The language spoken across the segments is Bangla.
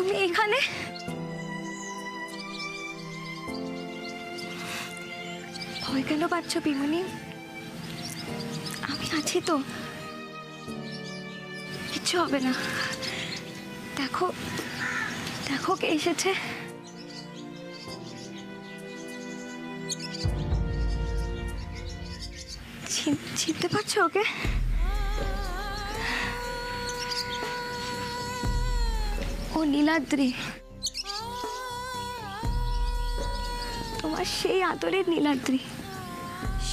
তুমি এখানে? ভয় কেন পাচ্ছ পিমনি? আমি আছি তো, কিচ্ছু হবে না। দেখো দেখো কে এসেছে। চিনতে পারছো ওকে? ও নীলাদ্রি, তোমার সেই আদরের নীলাদ্রি,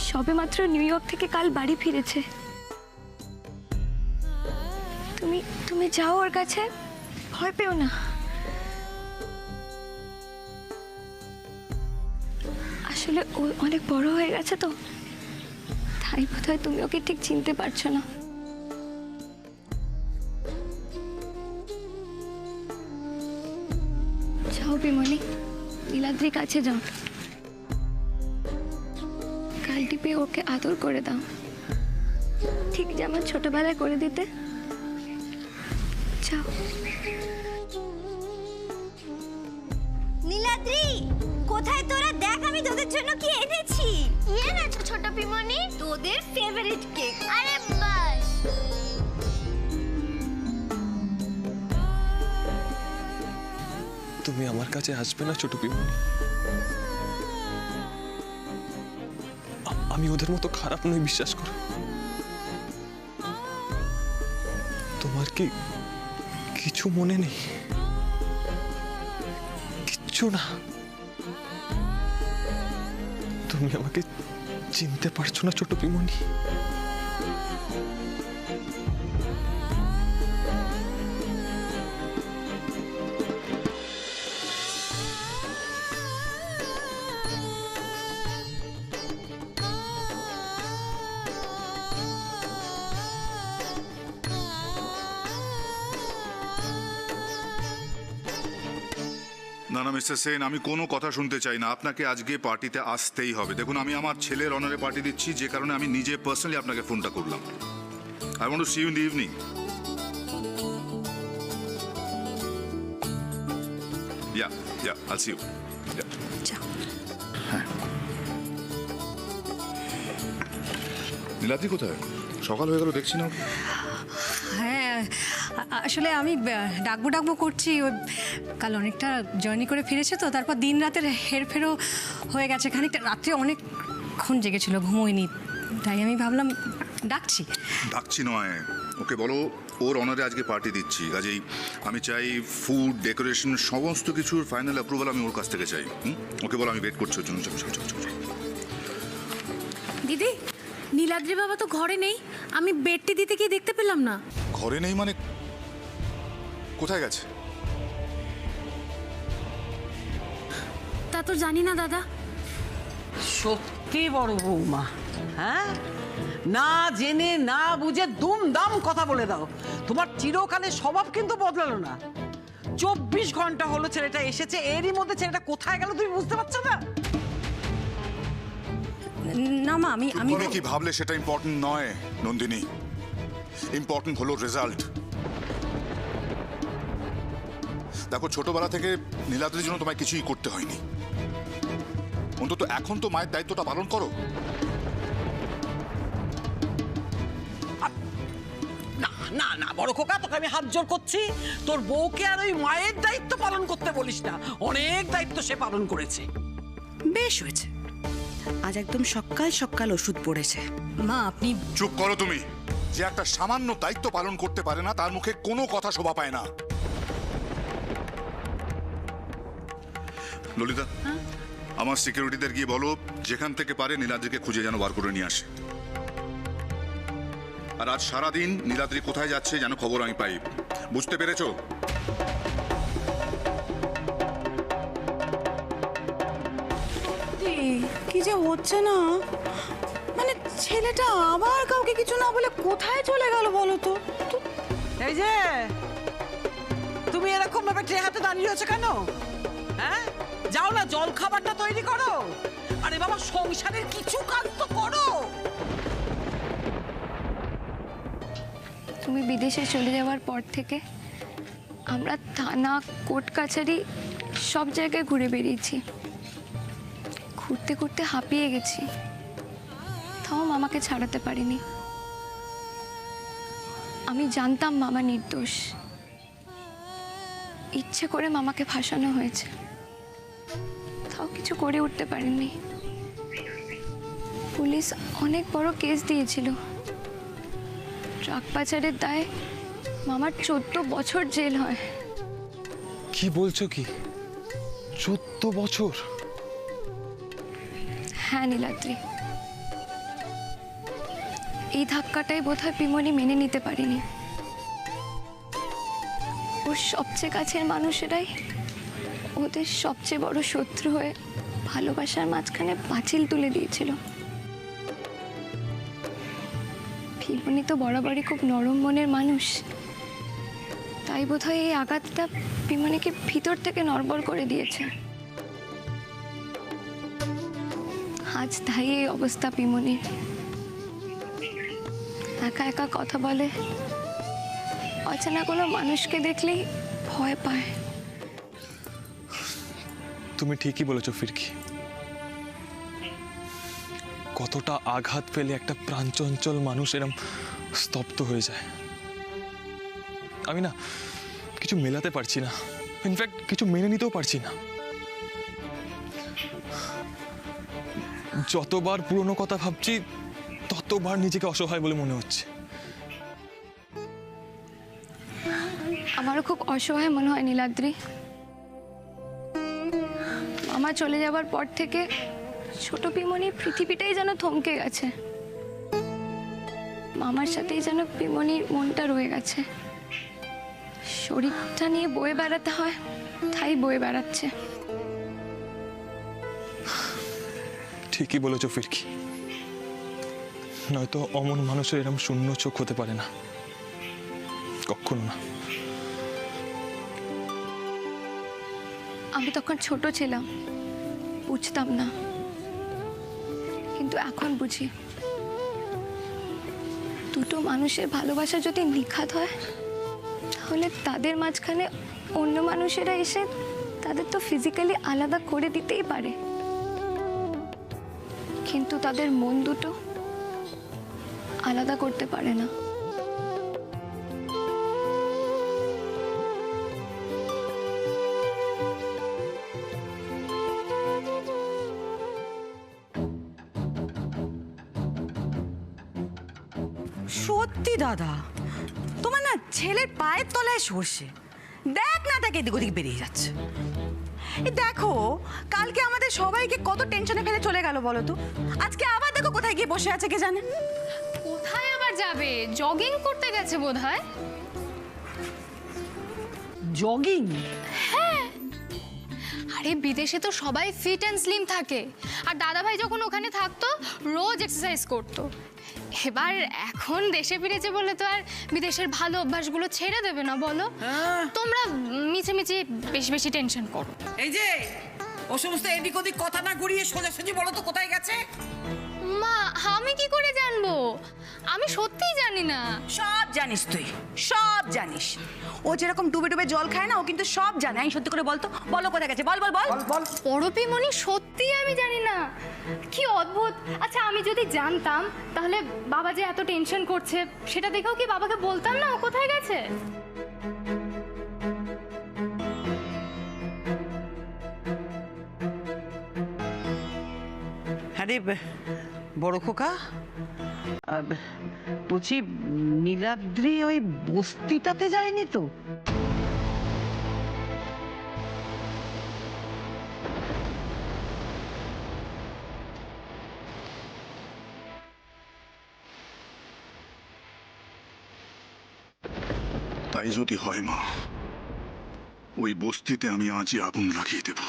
সবেমাত্র নিউ ইয়র্ক থেকে কাল বাড়ি ফিরেছে। তুমি তুমি যাও ওর কাছে, ভয় পেও না। আসলে ও অনেক বড় হয়ে গেছে তো, তাই বোধহয় তুমি ওকে ঠিক চিনতে পারছো না। যাও বিমনি, নীলাদ্রির কাছে যাও, গালটি পেয়ে ওকে আদর করে দাও, ঠিক যেমন ছোটবেলায় করে দিতে। যাও। নীলাদ্রি, কোথায় তোরা? দেখ আমি তোদের জন্য কি এনেছি। কি এনেছো ছোট পিমনি? তোদের ফেভারিট কেক। আরে বাস, তুমি আমার কাছে আসবে না ছোট পিমনি? আমি ওদের মতো খারাপ নই, বিশ্বাস করো। তোমার কি কিছু মনে নেই? কিচ্ছু না? তুমি আমাকে চিনতে পারছো না ছোট পিমনি? না না মিস্টার সেন, আমি কোনো কথা শুনতে চাই না। আপনাকে আজকে পার্টিতে আসতেই হবে। দেখুন, আমি আমার ছেলের অনারে পার্টি দিচ্ছি, যে কারণে আমি নিজে পার্সোনালি আপনাকে ফোনটা করলাম। I want to see you in the evening. Yeah yeah, I'll see you. যাও। নীলাদ্রি কোথায়? সকাল হয়ে গেল, দেখছি না। হ্যাঁ, আসলে আমি ডাকবো করছি। ওই কাল অনেকটা জার্নি করে ফিরেছে তো, তারপর দিন রাতের হেরফেরও হয়ে গেছে, খানিকটা রাত্রে অনেকক্ষণ জেগেছিল, ঘুমোয়নি, তাই আমি ভাবলাম ডাকছি। ডাকছি নয়, ওকে বলো ওর অনারে আজকে পার্টি দিচ্ছি, কাজেই আমি চাই ফুড, ডেকোরেশন, সমস্ত কিছুর ফাইনাল অ্যাপ্রুভাল আমি ওর কাছ থেকে চাই। ওকে বলো আমি ওয়েট করছি ওর জন্য। চলো চলো চলো চলো। দিদি, নীলাদ্রি বাবা তো ঘরে নেই। আমি বেডটি দিতে গিয়ে দেখতে পেলাম না। ঘরে নেই মানে? কোথায় গেছে? তা তো জানি না দাদা। সত্যি বড় বৌমা, হ্যাঁ, না জেনে না বুঝে দুমদাম কথা বলে দাও। তোমার চিরকালের স্বভাব কিন্তু বদলালো না। 24 ঘন্টা হলো ছেলেটা এসেছে, এরই মধ্যে ছেলেটা কোথায় গেল তুমি বুঝতে পারছো না? না মা, আমি তুমি কি ভাবলে সেটা ইম্পর্টেন্ট নয় নন্দিনী। ইম্পর্টেন্ট হলো রেজাল্ট। দেখো, ছোটবেলা থেকে নীলাদ্রির জন্য তোমায় কিছুই করতে হয়নি। অন্তত এখন তো মায়ের দায়িত্বটা পালন করো। না না না বড় খোকা, তোকে আমি হাত জোর করছি, তোর বউকে আর ওই মায়ের দায়িত্ব পালন করতে বলিস না। অনেক দায়িত্ব সে পালন করেছে। বেশ হয়েছে, আজ একদম সকাল সকাল ওষুধ পড়েছে। মা, আপনি চুপ করো তুমি। যে একটা সামান্য দায়িত্ব পালন করতে পারে না, তার মুখে কোনো কথা শোভা পায় না। ললিতা, আমার সিকিউরিটিদের গিয়ে বলো যেখান থেকে পারে নীলাদ্রিকে খুঁজে যেন বার করে নিয়ে আসে। আর আজ সারাদিন নীলাদ্রি কোথায় যাচ্ছে যেন খবর আমি পাই। বুঝতে পেরেছো? কি যে হচ্ছে না, মানে ছেলেটা আবার কাউকে কিছু না বলে কোথায় চলে গেল বলো তো? এই যে তুমি এরকম ভাবে ট্রে হাতে দাঁড়িয়ে আছো কেন? হ্যাঁ, যাও না জল খাবারটা তৈরি করো। আরে বাবা, সংসারের কিছু কাজ তো করো। তুমি বিদেশে চলে যাওয়ার পর থেকে আমরা থানা কোর্ট কাছারি সব জায়গায় ঘুরে বেরিয়েছি, ঘুরতে ঘুরতে হাঁপিয়ে গেছি, তাও মামাকে ছাড়াতে পারিনি। আমি জানতাম মামা নির্দোষ, ইচ্ছে করে মামাকে ফাঁসানো হয়েছে, তাও কিছু করে উঠতে পারেননি। পুলিশ অনেক বড় কেস দিয়েছিল, ট্রাক পাচারের দায়ে মামার 14 বছর জেল হয়। কি বলছো কি? 14 বছর? হ্যাঁ নীলাদ্রি, এই ধাক্কাটাই বোধহয় পিমনি মেনে নিতে পারিনি। ওর সবচেয়ে কাছের মানুষেরাই ওদের সবচেয়ে বড় শত্রু হয়ে ভালোবাসার মাঝখানে পাঁচিল তুলে দিয়েছিল। পিমনি তো বরাবরই খুব নরম মনের মানুষ, তাই বোধহয় এই আঘাতটা পিমনিকে ভিতর থেকে নড়বড় করে দিয়েছে। আজ তাই এই অবস্থা পিমনির। একা একা কথা বলে, অচেনা কোনো মানুষকে দেখলেই ভয় পায়। তুমি ঠিকই বলেছো ফিরকি। কতটা আঘাত পেলে একটা প্রাণচঞ্চল মানুষ এরম স্তব্ধ হয়ে যায়। আমি না কিছু মেলাতে পারছি না, ইনফ্যাক্ট কিছু মেনে নিতেও পারছি না। যতবার পুরনো কথা ভাবছি ততবার নিজেকে অসহায় বলে মনে হচ্ছে। আমারও খুব অসহায় মনে হয় নীলাদ্রি। মামা চলে যাবার পর থেকে ছোট পিমনির পৃথিবীটাই যেন থমকে গেছে। মামার সাথেই যেন পিমনির মনটা রয়ে গেছে। শরীরটা নিয়ে বয়ে বেড়াতে হয়, তাই বয়ে বেড়াচ্ছে। ঠিকই বলেছো ফিরকি, নয়তো অমন মানুষের এরম শূন্য চোখ হতে পারে না, কখনো না। আমি তখন ছোট ছিলাম, বুঝতাম না, কিন্তু এখন বুঝি। দুটো মানুষের ভালোবাসা যদি নিখাত হয়, তাহলে তাদের মাঝখানে অন্য মানুষেরা এসে তাদের তো ফিজিক্যালি আলাদা করে দিতেই পারে, কিন্তু তাদের মন দুটো আলাদা করতে পারে না। সত্যি দাদা, তোমার না ছেলের পায়ের তলায় সর্ষে। দেখ না, তাকে এদিক ওদিক বেরিয়ে যাচ্ছে। এই দেখো, কালকে আমাদের সবাইকে কত টেনশনে ফেলে চলে গেল বলো তো। আজকে আবার দেখো কোথায় গিয়ে বসে আছে কে জানে। কোথায় আবার যাবে? জগিং করতে গেছে বোধহয়। জগিং? আরে বিদেশে তো সবাই ফিট অ্যান্ড স্লিম থাকে, আর দাদাভাই যখন ওখানে থাকতো রোজ এক্সারসাইজ করতো। এবার এখন দেশে ফিরেছে বলে তো আর বিদেশের ভালো অভ্যাসগুলো ছেড়ে দেবে না বলো? তোমরা মিছে মিছে বেশি বেশি টেনশন করো। এই যে ও সমস্ত এদিক ওদিক কথা না ঘুরিয়ে সোজাসুজি বলো তো কোথায় গেছে? মা, আমি কি করে জানবো? আমি সত্যিই জানি না। সব জানিস তুই, সব জানিস। ও যেরকম ডুবে ডুবে জল খায় না, ও কিন্তু সব জানে। আমি সত্যি করে বলতো, বলো কোথায় গেছে, বল বল বল বল। পরপিমনি, সত্যিই আমি জানি না। কি অদ্ভুত। আচ্ছা, আমি যদি জানতাম তাহলে বাবা যে এত টেনশন করছে সেটা দেখেও কি বাবাকে বলতাম না ও কোথায় গেছে? আরে বড় খোকা, বলছি নীলাদ্রি ওই বস্তিটাতে যায়নি তো? তাই যদি হয় মা, ওই বস্তিতে আমি আজই আগুন লাগিয়ে দেব।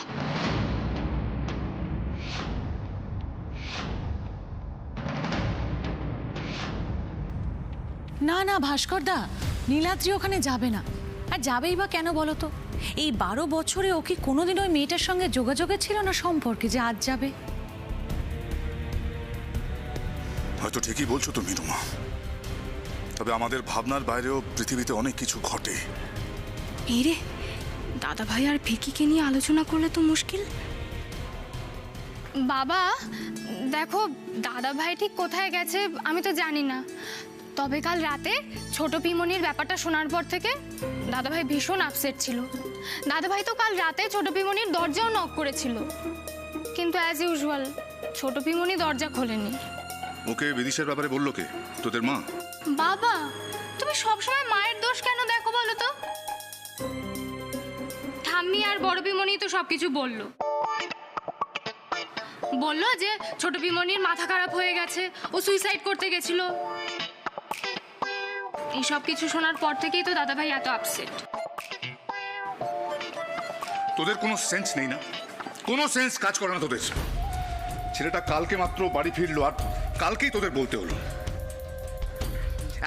না না ভাস্করদা, নীলাদ্রি ওখানে যাবে না। আর যাবেই বা কেন বলো তো? এই 12 বছরে ও কি কোনোদিন ওই মেয়েটার সঙ্গে যোগাযোগে ছিল না সম্পর্কে যে আজ যাবে? হয়তো ঠিকই বলছো তুমি রুমা, তবে আমাদের ভাবনার বাইরেও পৃথিবীতে অনেক কিছু ঘটে। এই রে, দাদা ভাই আর ভিকিকে নিয়ে আলোচনা করলে তো মুশকিল। বাবা দেখো, দাদা ভাই ঠিক কোথায় গেছে আমি তো জানি না, তবে কাল রাতে ছোট পিমনির ব্যাপারটা শোনার পর থেকে দাদা ভাই ভীষণ আপসেট ছিল। দাদা ভাই তো কাল রাতে ছোট পিমনির দরজাও নক করেছিল, কিন্তু অ্যাজ ইউজুয়াল ছোট পিমনি দরজা খোলেনি। ওকে বিদিশার ব্যাপারে বললো কে? তোদের মা? বাবা তুমি সবসময় মায়ের দোষ কেন দেখো বলো তো? ঠাম্মি আর বড় পিমনি তো সবকিছু বললো যে ছোট পিমনির মাথা খারাপ হয়ে গেছে, ও সুইসাইড করতে গেছিল। এই সব কিছু শোনার পর থেকেই তো দাদা ভাই এত আপসেট। তোদের কোনো সেন্স নেই না? কোনো সেন্স কাজ করে না তোদের? ছেলেটা কালকে মাত্র বাড়ি ফিরলো আর কালকেই তোদের বলতে হলো।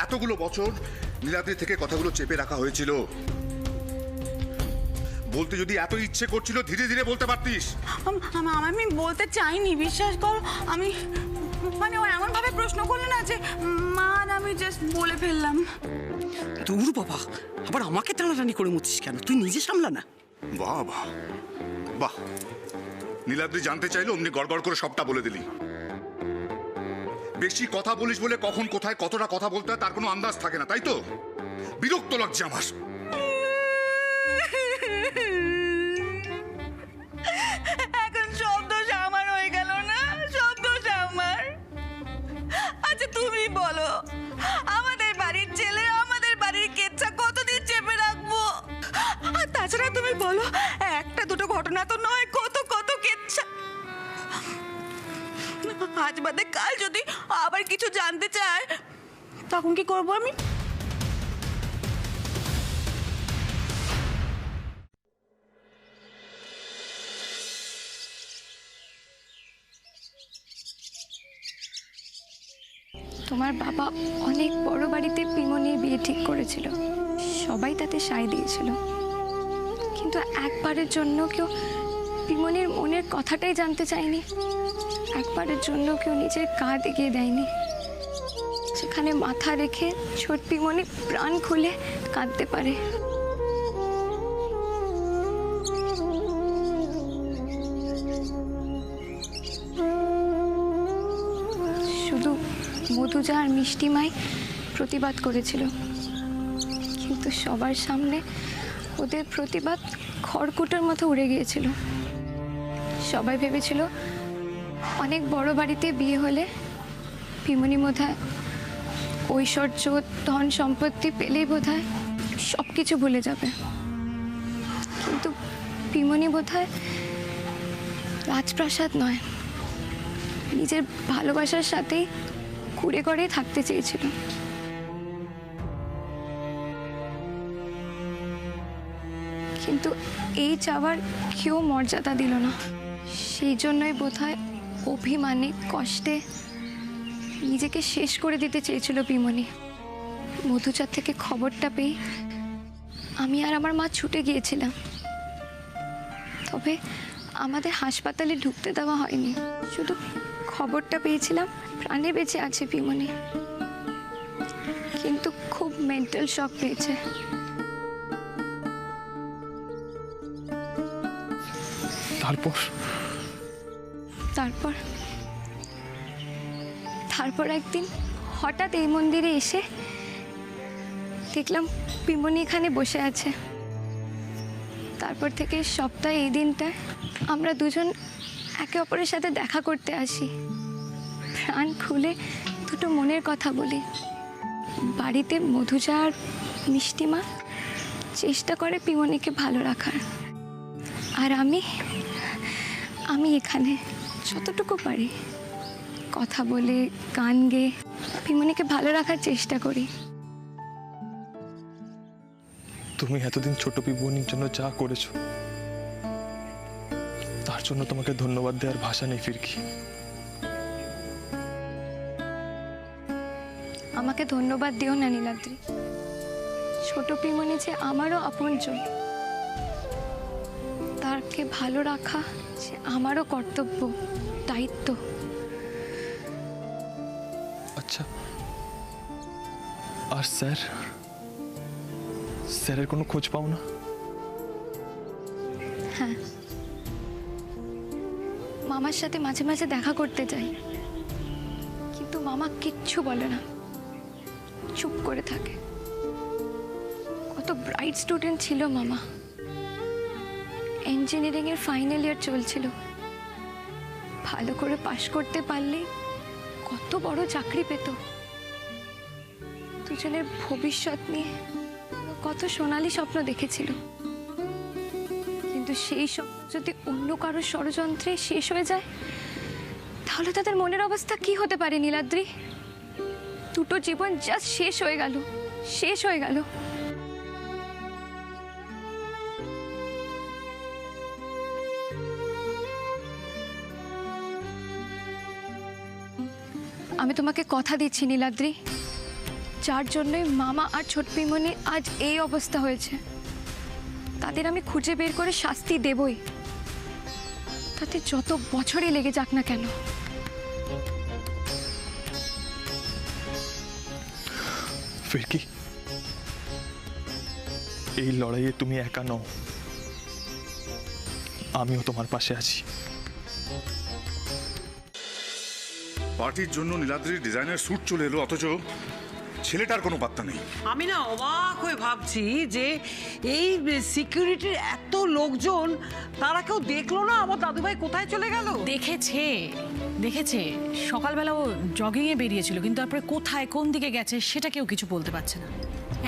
এতগুলো বছর নীলাদ্রি থেকে কথাগুলো চেপে রাখা হয়েছিল। বলতে যদি এত ইচ্ছে করছিল ধীরে ধীরে বলতে পারতিস। আমি বলতে চাইনি, বিশ্বাস কর। আমি মানে ও এমন ভাবে প্রশ্ন করলো না যে মা, আমি জাস্ট বলে ফেললাম। দূর বাবা, আবার আমাকে টানাটানি করে মুছিস কেন? তুই নিজে সামলা না। বাহ বাহ বাহ, নীলাদ্রি জানতে চাইলো অমনি গড়গড় করে সবটা বলে দিলি। বেশি কথা বলিস বলে কখন কোথায় কতটা কথা বলতে হয় তার কোনো আন্দাজ থাকে না, তাই তো? বিরক্ত লাগছে আমার। এখন সব দোষ আমার হয়ে গেল না? সব দোষ আমার। আচ্ছা তুমি বলো, আমাদের বাড়ির ছেলে, আমাদের বাড়ির কেচ্ছা কতদিন চেপে রাখবো? আর তাছাড়া তুমি বলো, একটা দুটো ঘটনা তো নয়, কত কত কেচ্ছা। আজ বাদে কাল যদি আবার কিছু জানতে চায় তখন কি করবো আমি? তোমার বাবা অনেক বড় বাড়িতে পিমনির বিয়ে ঠিক করেছিল, সবাই তাতে সায় দিয়েছিল, কিন্তু একবারের জন্য কেউ পিমনির মনের কথাটাই জানতে চায়নি। একবারের জন্য কেউ নিজের কাঁধ এগিয়ে দেয়নি, যেখানে মাথা রেখে ছোট পিমনি প্রাণ খুলে কাঁদতে পারে। শুধু মধুজা আর মিষ্টিমাই প্রতিবাদ করেছিল, কিন্তু সবার সামনে ওদের প্রতিবাদ খড়কুটোর মতো উড়ে গিয়েছিল। সবাই ভেবেছিল অনেক বড় বাড়িতে বিয়ে হলে পিমনি বোধহয় ঐশ্বর্য ধন সম্পত্তি পেলেই বোধহয় সব কিছু ভুলে যাবে, কিন্তু পিমনি বোধহয় রাজপ্রাসাদ নয়, নিজের ভালোবাসার সাথেই কুড়ে করেই থাকতে চেয়েছিল। কিন্তু এই চাওয়ার কেউ মর্যাদা দিল না। সেই জন্যই বোধহয় অভিমানে কষ্টে নিজেকে শেষ করে দিতে চেয়েছিল পিমনি। মধুচার থেকে খবরটা পেয়ে আমি আর আমার মা ছুটে গিয়েছিলাম, তবে আমাদের হাসপাতালে ঢুকতে দেওয়া হয়নি। শুধু খবরটা পেয়েছিলাম প্রাণে বেঁচে আছে পিমনি, কিন্তু খুব মেন্টাল শক পেয়েছে। তারপর একদিন হঠাৎ এই মন্দিরে এসে দেখলাম পিমনি এখানে বসে আছে। তারপর থেকে সপ্তাহে এই দিনটায় আমরা দুজন একে অপরের সাথে দেখা করতে আসি, প্রাণ খুলে দুটো মনের কথা বলি। বাড়িতে মধুজা আর মিষ্টিমা চেষ্টা করে পিমনিকে ভালো রাখার, আর আমি এখানে যতটুকু পারি কথা বলে গান গেয়ে পিমনিকে ভালো রাখার চেষ্টা করি। তুমি এতদিন ছোট পিমনির জন্য যা করেছো তার জন্য তোমাকে ধন্যবাদ দেওয়ার ভাষা নেই ফিরকি। আমাকে ধন্যবাদ দিও না নীলাদ্রি, ছোট পিমনি যে আমারও আপনজন, তাকে ভালো রাখা যে আমারও কর্তব্য, দায়িত্ব। আচ্ছা, আর স্যারের কোনো খোঁজ পাও না? হ্যাঁ, মামার সাথে মাঝে মাঝে দেখা করতে যাই, কিন্তু মামা কিচ্ছু বলে না, চুপ করে থাকে। কত ব্রাইট স্টুডেন্ট ছিল মামা, ইঞ্জিনিয়ারিং এর ফাইনাল ইয়ার চলছিল, ভালো করে পাশ করতে পারলে কত বড় চাকরি পেত। দুজনের ভবিষ্যৎ নিয়ে কত সোনালি স্বপ্ন দেখেছিল, কিন্তু সেই স্বপ্ন যদি অন্য কারো ষড়যন্ত্রে শেষ হয়ে যায়, তাহলে তাদের মনের অবস্থা কি হতে পারে নীলাদ্রি? দুটো জীবন জাস্ট শেষ হয়ে গেল, শেষ হয়ে গেল। আমি তোমাকে কথা দিচ্ছি নীলাদ্রি, যার জন্যই মামা আর ছোট পিমনি আজ এই অবস্থা হয়েছে, তাদের আমি খুঁজে বের করে শাস্তি দেবই, তাতে যত বছরই লেগে যাক না কেন। ফিরকি, এই লড়াইয়ে তুমি একা নও, আমিও তোমার পাশে আছি। পার্টির জন্য নীলাদ্রির ডিজাইনের স্যুট চলে এলো, অথচ ছেলেটার কোনো পাত্তা নেই। আমি না অবাক হয়ে ভাবছি যে এই সিকিউরিটির এত লোকজন, তারা কেউ দেখলো না আমার দাদুভাই কোথায় চলে গেল? দেখেছে সকালবেলা ও জগিংয়ে বেরিয়েছিল, কিন্তু তারপরে কোথায় কোন দিকে গেছে সেটা কেউ কিছু বলতে পারছে না।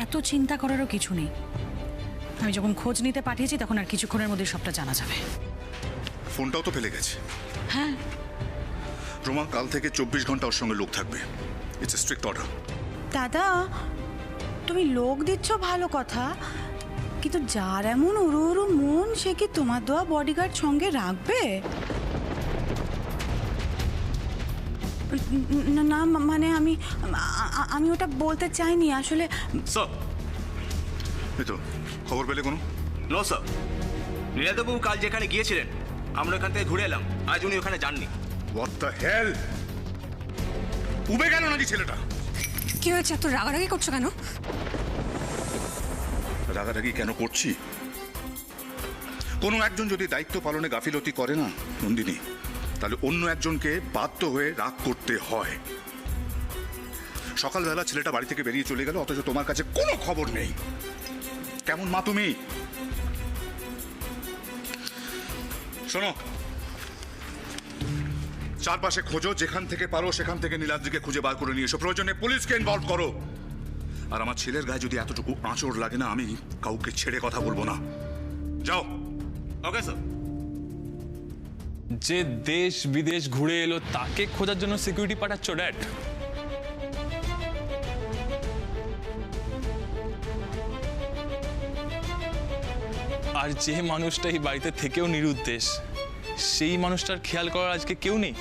এত চিন্তা করারও কিছু নেই, আমি যখন খোঁজ নিতে পাঠিয়েছি তখন আর কিছুক্ষণের মধ্যে সবটা জানা যাবে। ফোনটাও তো ফেলে গেছে। হ্যাঁ, রোমা, কাল থেকে 24 ঘন্টা ওর সঙ্গে লোক থাকবে। It's a strict order. দাদা, তুমি লোক দিচ্ছ ভালো কথা, কিন্তু যার এমন উড়ু উড়ু মন, সে কি তোমার দেওয়া বডিগার্ড সঙ্গে রাখবে? না না, মানে আমি ওটা বলতে চাইনি আসলে। স্যার, এই তো খবর পেলে কোনো? নো স্যার, নীলাদ্রিবাবু কাল যেখানে গিয়েছিলেন আমরা এখান থেকে ঘুরে এলাম, আজ উনি ওখানে যাননি। What the hell? উবে গেল নাকি ছেলেটা? কি হয়েছে, এত রাগারাগি করছো কেন? রাগারাগি কেন করছি? কোনো একজন যদি দায়িত্ব পালনে গাফিলতি করে না নন্দিনী, তাহলে অন্য একজনকে বাধ্য হয়ে রাগ করতে হয়। সকালবেলা ছেলেটা বাড়ি থেকে বেরিয়ে চলে গেল, অথচ তোমার কাছে কোনো খবর নেই। কেমন মা তুমি? শোনো, চারপাশে খোঁজো, যেখান থেকে পারো সেখান থেকে নীলাদ্রিকে খুঁজে বার করে নিয়ে এসো, প্রয়োজনে পুলিশকে ইনভলভ করো। আর আমার ছেলের গায়ে যদি এতটুকু আঁচড় লাগে না, আমি কাউকে ছেড়ে কথা বলবো না। যাও। Okay sir. যে দেশ বিদেশ ঘুরে এলো তাকে খোঁজার জন্য সিকিউরিটি পাঠাচ্ছ ড্যাড? আর যে মানুষটা এই বাড়িতে থেকেও নিরুদ্দেশ, সেই মানুষটার খেয়াল করার আজকে কেউ নেই?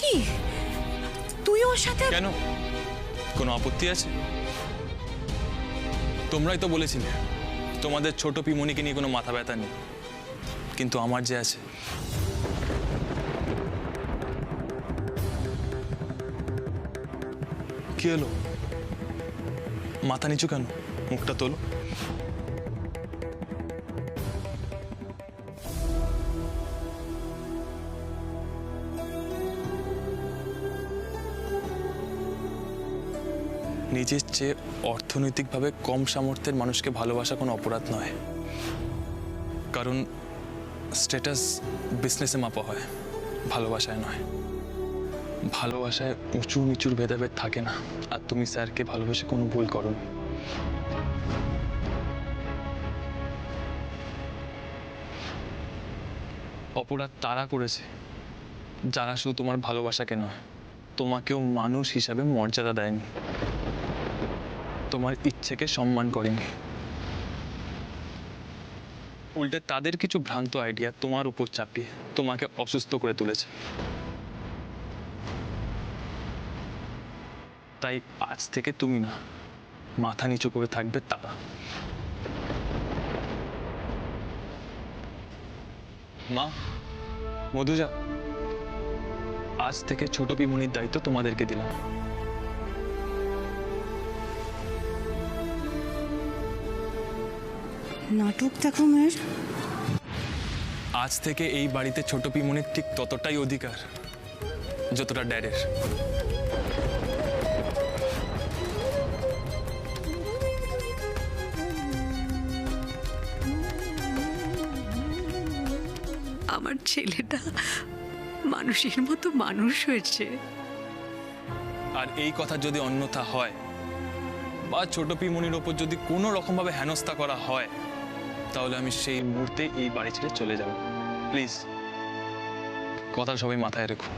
কি তুই ওর সাথে? কেন, কোনো আপত্তি আছে? তোমরাই তো বলেছিলে তোমাদের ছোট পিমনিকে নিয়ে কোনো মাথা ব্যথা নেই, কিন্তু আমার যে আছে। কি হলো, মাথা নিচু কেন? মুখটা তোলো। নিজের চেয়ে অর্থনৈতিকভাবে কম সামর্থ্যের মানুষকে ভালোবাসা কোনো অপরাধ নয়, কারণ স্ট্যাটাস বিজনেসে মাপা হয়, ভালোবাসায় নয়। ভালোবাসায় উঁচু নিচুর ভেদাভেদ থাকে না, আর তুমি স্যারকে ভালোবেসে কোনো ভুল করোনি। অপরাধ তারা করেছে যারা শুধু তোমার ভালোবাসাকে নয়, তোমাকেও মানুষ হিসাবে মর্যাদা দেয়নি, তোমার ইচ্ছেকে সম্মান করেনি। উল্টে তাদের কিছু ভ্রান্ত আইডিয়া তোমার উপর চাপিয়ে তোমাকে অসুস্থ করে তুলেছে। তাই আজ থেকে তুমি না, মাথা নিচু করে থাকবে তারা। মা, মধুজা, আজ থেকে ছোট পিমনির দায়িত্ব তোমাদেরকে দিলাম। নাটক দেখো মেয়ের। আজ থেকে এই বাড়িতে ছোট পিমনির ঠিক ততটাই অধিকার যতটা ড্যাডের। আমার ছেলেটা মানুষের মতো মানুষ হয়েছে। আর এই কথা যদি অন্যথা হয় বা ছোট পিমনির ওপর যদি কোনো রকমভাবে হেনস্থা করা হয়, তাহলে আমি সেই মুহূর্তে এই বাড়ি ছেড়ে চলে যাব। প্লিজ, কথা সবাই মাথায় রেখো।